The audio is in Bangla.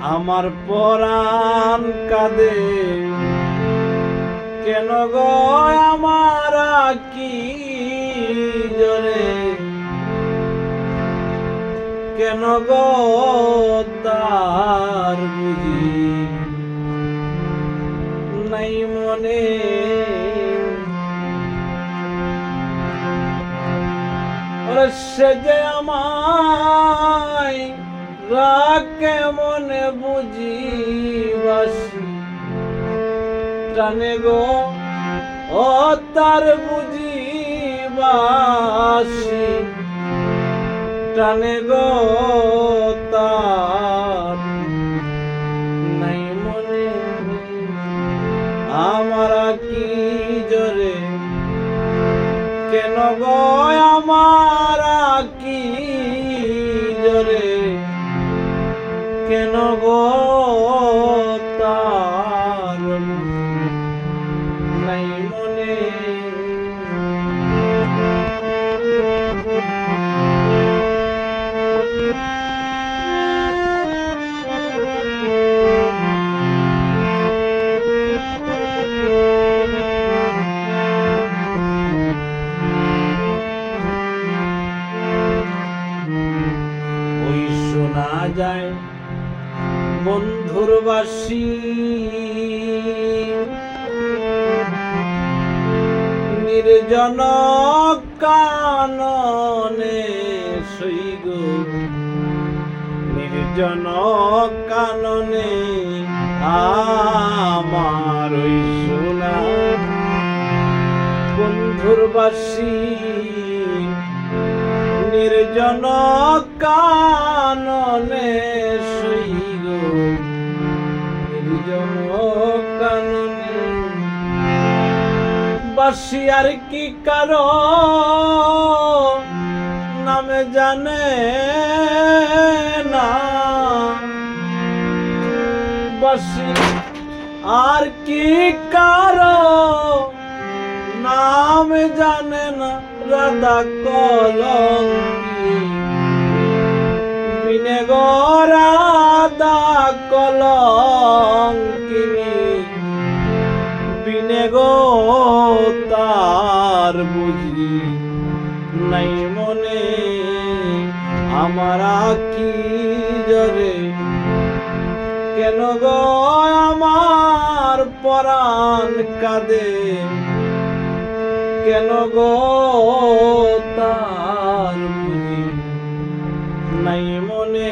আমার পরাণ কাঁদে কেন গো আমার কি জরে কেন গো তার বুঝি নাই মনে ওরে সে যে আমায় রাখে মনে বুঝি বাসি টানে গো ও তার বুঝি বাসি টানে গো তার নাই মনে আমার কি জরে কেন গো আমার কি জরে কেন গো তার নাই মনে ওই শোনা যায় বন্ধুর বাসি নির্জন কাননে সইগ নির্জন কাননে আমার ওই শোনা বন্ধুর বাসি নির্জন কাননে সইগ নির্জন কাননে বাসি আর কি কারো নামে জানে না বাসি আর কি কারো নাম জানে না রাধা কলঙ্কি বিনে গো রাধা কলঙ্কিনী বিনে গো তার বুঝি নাই মনে আমার কি জরে কেন গো আমার পরাণ কাঁদে কেন গো তার বুঝি নাই মনে